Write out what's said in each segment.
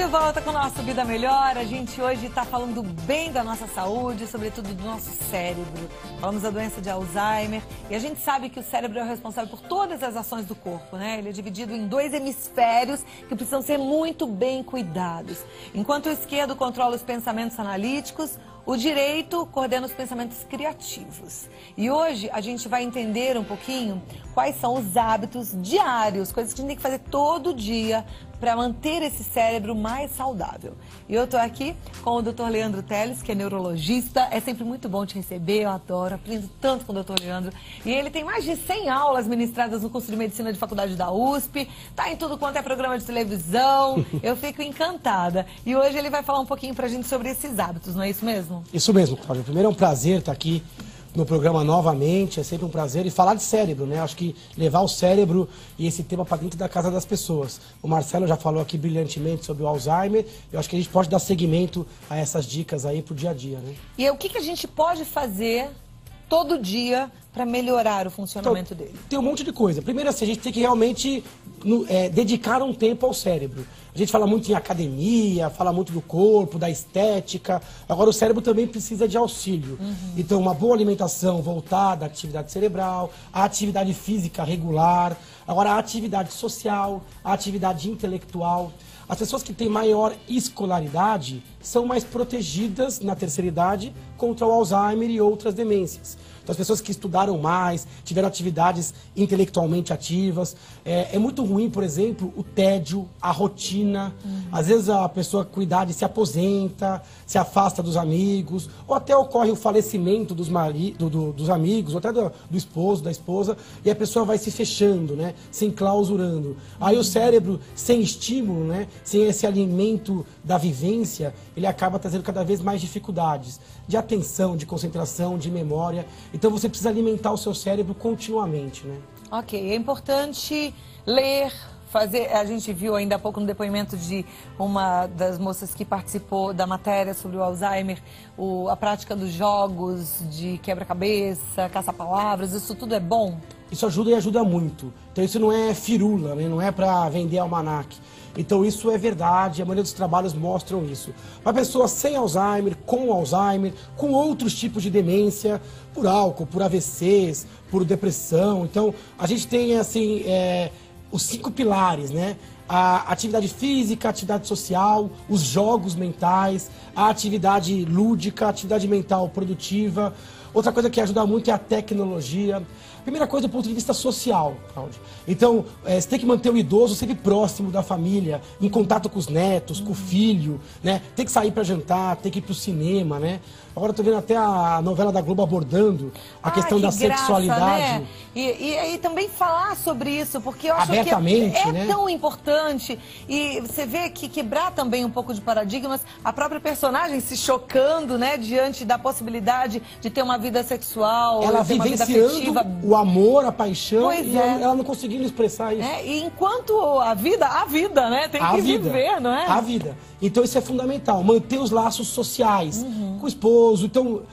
volta com o nosso Vida Melhor. A gente hoje está falando bem da nossa saúde, sobretudo do nosso cérebro. Falamos da doença de Alzheimer e a gente sabe que o cérebro é o responsável por todas as ações do corpo, né? Ele é dividido em dois hemisférios que precisam ser muito bem cuidados. Enquanto o esquerdo controla os pensamentos analíticos, o direito coordena os pensamentos criativos. E hoje a gente vai entender um pouquinho quais são os hábitos diários, coisas que a gente tem que fazer todo dia para manter esse cérebro mais saudável. E eu estou aqui com o Dr. Leandro Teles, que é neurologista. É sempre muito bom te receber, eu adoro, aprendo tanto com o Dr. Leandro. E ele tem mais de 100 aulas ministradas no curso de medicina de faculdade da USP, tá em tudo quanto é programa de televisão. Eu fico encantada. E hoje ele vai falar um pouquinho pra gente sobre esses hábitos, não é isso mesmo? Isso mesmo, Cláudia. Primeiro é um prazer estar aqui no programa novamente, é sempre um prazer. E falar de cérebro, né? Acho que levar o cérebro e esse tema para dentro da casa das pessoas. O Marcelo já falou aqui brilhantemente sobre o Alzheimer. Eu acho que a gente pode dar seguimento a essas dicas aí pro dia a dia, né? E o que a gente pode fazer todo dia para melhorar o funcionamento dele? Tem um monte de coisa. Primeiro, assim, a gente tem que realmente dedicar um tempo ao cérebro. A gente fala muito em academia, fala muito do corpo, da estética. Agora, o cérebro também precisa de auxílio. Então, uma boa alimentação voltada à atividade cerebral, à atividade física regular, agora a atividade social, a atividade intelectual. As pessoas que têm maior escolaridade são mais protegidas na terceira idade contra o Alzheimer e outras demências. Então, as pessoas que estudaram mais, tiveram atividades intelectualmente ativas. É muito ruim, por exemplo, o tédio, a rotina. Às vezes a pessoa com idade se aposenta, se afasta dos amigos, ou até ocorre o falecimento dos amigos, ou até do esposo, da esposa, e a pessoa vai se fechando, né? Se enclausurando. Aí o cérebro, sem estímulo, né? Sem esse alimento da vivência, ele acaba trazendo cada vez mais dificuldades de atenção, de concentração, de memória. Então você precisa alimentar o seu cérebro continuamente, né? Ok, é importante ler, fazer. A gente viu ainda há pouco no depoimento de uma das moças que participou da matéria sobre o Alzheimer, a prática dos jogos de quebra-cabeça, caça-palavras, isso tudo é bom? Isso ajuda e ajuda muito. Então isso não é firula, né? Não é para vender almanaque. Então isso é verdade, a maioria dos trabalhos mostram isso. Uma pessoa sem Alzheimer, com outros tipos de demência, por álcool, por AVCs, por depressão. Então a gente tem assim os 5 pilares, né? A atividade física, a atividade social, os jogos mentais, a atividade lúdica, a atividade mental produtiva. Outra coisa que ajuda muito é a tecnologia. Primeira coisa do ponto de vista social, Cláudia. Então, você tem que manter o idoso sempre próximo da família, em contato com os netos, com o filho, né? Tem que sair para jantar, tem que ir pro cinema, né? Agora eu tô vendo até a novela da Globo abordando a questão da sexualidade. Né? E aí também falar sobre isso, porque eu acho que é né? tão importante. E você vê que quebrar também um pouco de paradigmas, a própria personagem se chocando, né? Diante da possibilidade de ter uma vida sexual, ela ter uma vida afetiva, o amor, a paixão, ela não conseguindo expressar isso. E enquanto a vida, né? Tem que viver, não é? A vida. Então isso é fundamental, manter os laços sociais com o esposo. Então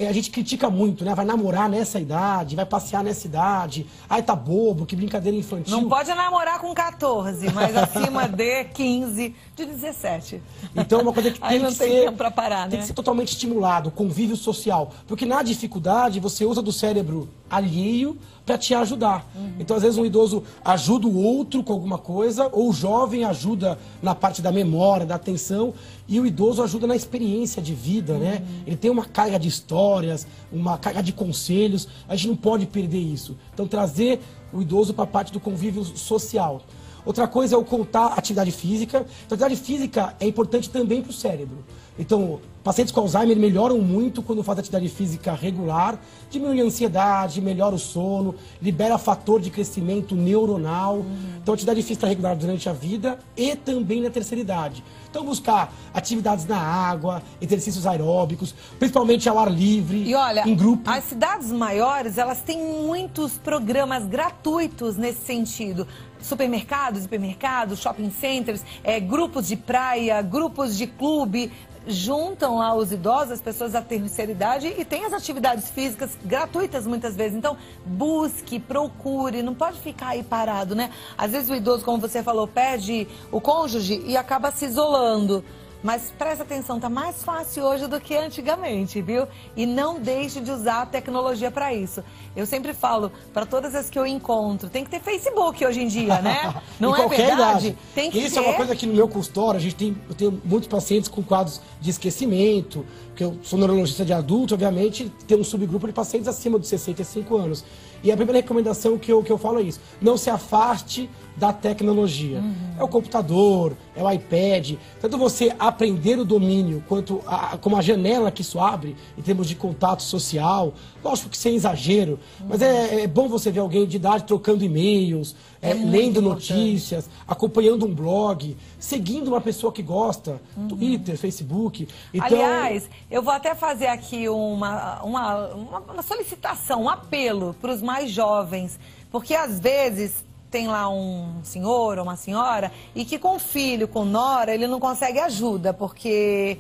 a gente critica muito, né? Vai namorar nessa idade, vai passear nessa idade. Ai, tá bobo, que brincadeira infantil. Não pode namorar com 14, mas acima de 15, de 17. Então é uma coisa que tem tempo pra parar, né? Tem que ser totalmente estimulado, convívio social. Porque na dificuldade você usa do cérebro alheio para te ajudar. Então, às vezes, um idoso ajuda o outro com alguma coisa, ou o jovem ajuda na parte da memória, da atenção, e o idoso ajuda na experiência de vida, né? Ele tem uma carga de histórias, uma carga de conselhos, a gente não pode perder isso. Então, trazer o idoso para a parte do convívio social. Outra coisa é o contar atividade física. Então, a atividade física é importante também para o cérebro. Então, pacientes com Alzheimer melhoram muito quando fazem atividade física regular, diminui a ansiedade, melhora o sono, libera fator de crescimento neuronal. Então, atividade física regular durante a vida e também na terceira idade. Então, buscar atividades na água, exercícios aeróbicos, principalmente ao ar livre, e olha, em grupo. As cidades maiores, elas têm muitos programas gratuitos nesse sentido. Supermercados, hipermercados, shopping centers, grupos de praia, grupos de clube. juntam lá os idosos, as pessoas da terceira idade, e tem as atividades físicas gratuitas muitas vezes. Então, busque, procure, não pode ficar aí parado, né? Às vezes o idoso, como você falou, perde o cônjuge e acaba se isolando. Mas presta atenção, tá mais fácil hoje do que antigamente, viu? E não deixe de usar a tecnologia para isso. Eu sempre falo, para todas as que eu encontro, tem que ter Facebook hoje em dia, né? Não é verdade? Idade. Tem que Isso ter. é uma coisa que no meu consultório, eu tenho muitos pacientes com quadros de esquecimento, porque eu sou neurologista de adulto, obviamente, tem um subgrupo de pacientes acima dos 65 anos. E a primeira recomendação que eu falo é isso: não se afaste da tecnologia. É o computador, é o iPad. Tanto você aprender o domínio, quanto como a janela que isso abre, em termos de contato social. Lógico que sem exagero, mas é bom você ver alguém de idade trocando e-mails, lendo notícias, acompanhando um blog, seguindo uma pessoa que gosta, Twitter, Facebook. Então... Aliás, eu vou até fazer aqui uma solicitação, um apelo para os mais jovens, porque às vezes tem lá um senhor ou uma senhora e que com filho, com nora, ele não consegue ajuda, porque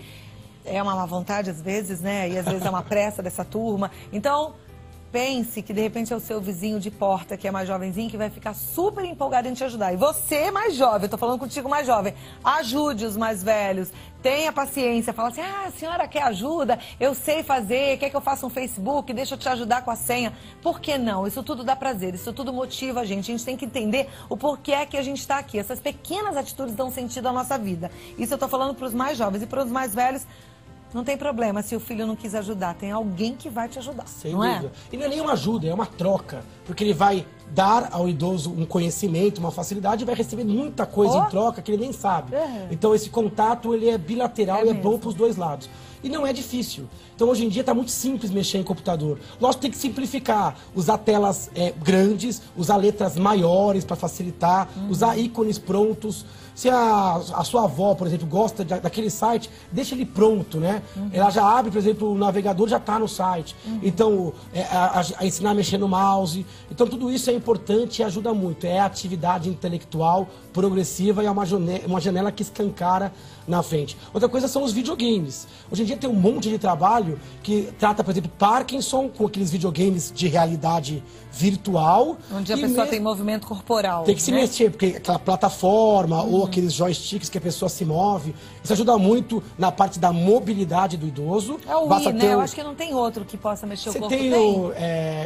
é uma má vontade às vezes, né? E às vezes é uma pressa dessa turma. Então, pense que de repente é o seu vizinho de porta, que é mais jovenzinho, que vai ficar super empolgado em te ajudar. E você, mais jovem, eu tô falando contigo mais jovem, ajude os mais velhos, tenha paciência, fala assim: ah, a senhora quer ajuda? Eu sei fazer, quer que eu faça um Facebook? Deixa eu te ajudar com a senha. Por que não? Isso tudo dá prazer, isso tudo motiva a gente tem que entender o porquê é que a gente está aqui. Essas pequenas atitudes dão sentido à nossa vida. Isso eu tô falando para os mais jovens. E para os mais velhos, não tem problema se o filho não quis ajudar, tem alguém que vai te ajudar. Sem dúvida. E não é nenhuma ajuda, é uma troca. Porque ele vai dar ao idoso um conhecimento, uma facilidade, e vai receber muita coisa em troca que ele nem sabe. Então esse contato, ele é bilateral e é bom para os dois lados. E não é difícil. Então hoje em dia está muito simples mexer em computador. Lógico que tem que simplificar, usar telas grandes, usar letras maiores para facilitar, usar ícones prontos. Se a sua avó, por exemplo, gosta daquele site, deixa ele pronto, né? Ela já abre, por exemplo, o navegador, já está no site. Então, a ensinar a mexer no mouse. Então, tudo isso é importante e ajuda muito. É atividade intelectual progressiva e é uma janela que escancara na frente. Outra coisa são os videogames. Hoje em dia tem um monte de trabalho que trata, por exemplo, Parkinson, com aqueles videogames de realidade virtual. Onde a pessoa tem movimento corporal. Tem que se mexer, porque aquela plataforma ou aqueles joysticks que a pessoa se move, isso ajuda muito na parte da mobilidade do idoso. É o Wii, né? Eu acho que não tem outro que possa mexer o corpo. Você tem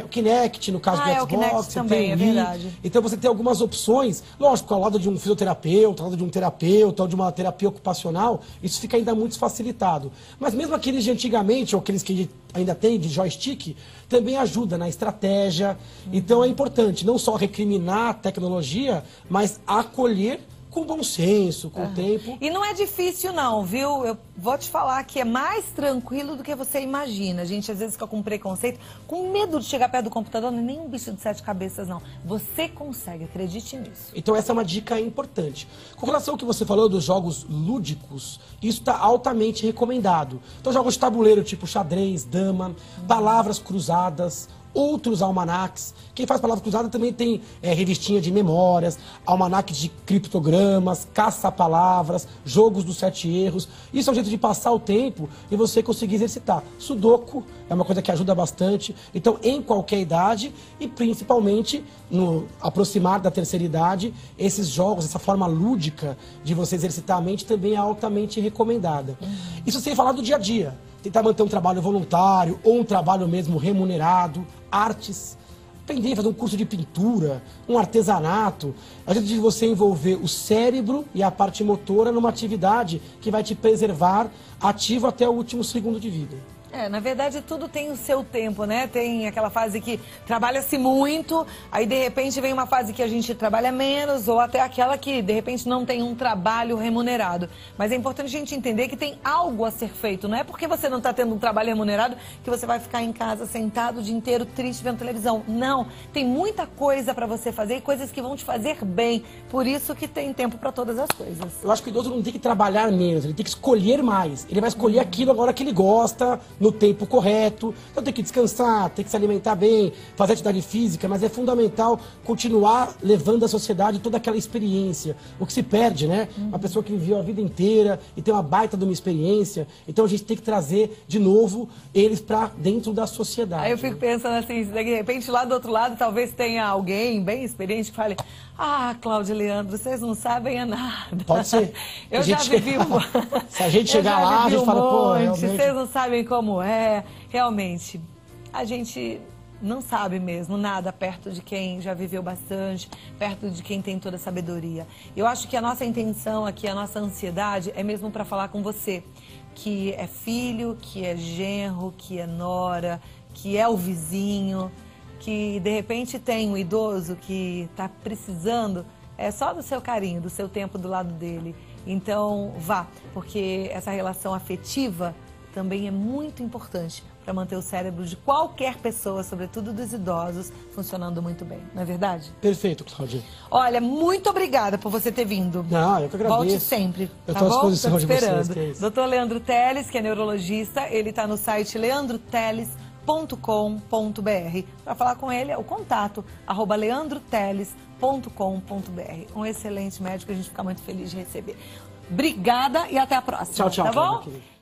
o Kinect, no caso do Xbox. O Kinect também, é verdade. Então você tem algumas opções, lógico, ao lado de um fisioterapeuta, ao lado de um terapeuta, ou de uma terapia ocupacional, isso fica ainda muito facilitado. Mas mesmo aqueles de antigamente, ou aqueles que ainda tem de joystick, também ajuda na estratégia. Então é importante não só recriminar a tecnologia, mas acolher com bom senso, com o tempo. E não é difícil não, viu? Eu vou te falar que é mais tranquilo do que você imagina. A gente às vezes fica com preconceito, com medo de chegar perto do computador, não é nem um bicho de 7 cabeças não. Você consegue, acredite nisso. Então essa é uma dica importante. Com relação ao que você falou dos jogos lúdicos, isso está altamente recomendado. Então jogos de tabuleiro tipo xadrez, dama, palavras cruzadas, outros almanacs. Quem faz palavra cruzada também tem revistinha de memórias, almanac de criptogramas, caça-palavras, jogos dos 7 erros. Isso é um jeito de passar o tempo e você conseguir exercitar. Sudoku é uma coisa que ajuda bastante. Então, em qualquer idade e principalmente no aproximar da terceira idade, esses jogos, essa forma lúdica de você exercitar a mente também é altamente recomendada. Isso sem falar do dia a dia. Tentar manter um trabalho voluntário ou um trabalho mesmo remunerado, artes, aprender a fazer um curso de pintura, um artesanato, a gente de você envolver o cérebro e a parte motora numa atividade que vai te preservar ativo até o último segundo de vida. Na verdade tudo tem o seu tempo, né? Tem aquela fase que trabalha-se muito, aí de repente vem uma fase que a gente trabalha menos, ou até aquela que de repente não tem um trabalho remunerado. Mas é importante a gente entender que tem algo a ser feito, não é porque você não está tendo um trabalho remunerado que você vai ficar em casa sentado o dia inteiro triste vendo televisão. Não, tem muita coisa para você fazer e coisas que vão te fazer bem, por isso que tem tempo para todas as coisas. Eu acho que o idoso não tem que trabalhar menos, ele tem que escolher mais. Ele vai escolher aquilo agora que ele gosta, no tempo correto. Então tem que descansar, tem que se alimentar bem, fazer atividade física, mas é fundamental continuar levando à sociedade toda aquela experiência. O que se perde, né? Uma pessoa que viveu a vida inteira e tem uma baita de uma experiência. Então a gente tem que trazer de novo eles para dentro da sociedade. Aí eu fico pensando assim, de repente lá do outro lado talvez tenha alguém bem experiente que fale: ah, Cláudia e Leandro, vocês não sabem é nada. Pode ser. Eu já vivi Se a gente chegar lá, a gente fala, pô, realmente... Vocês não sabem como é. Realmente, a gente não sabe mesmo nada perto de quem já viveu bastante, perto de quem tem toda a sabedoria. Eu acho que a nossa intenção aqui, a nossa ansiedade é mesmo para falar com você, que é filho, que é genro, que é nora, que é o vizinho, que de repente tem um idoso que está precisando só do seu carinho, do seu tempo do lado dele. Então vá, porque essa relação afetiva também é muito importante para manter o cérebro de qualquer pessoa, sobretudo dos idosos, funcionando muito bem, não é verdade? Perfeito, Cláudia. Olha, muito obrigada por você ter vindo. Não, eu que agradeço. Volte sempre, eu tá tô à bom? disposição de vocês. Que é isso. Dr. Leandro Teles, que é neurologista, ele está no site leandroteles.com.br. Para falar com ele, é o contato, @leandroteles.com.br. Um excelente médico, a gente fica muito feliz de receber. Obrigada e até a próxima. Tchau, tchau. Tá bom? Cláudia.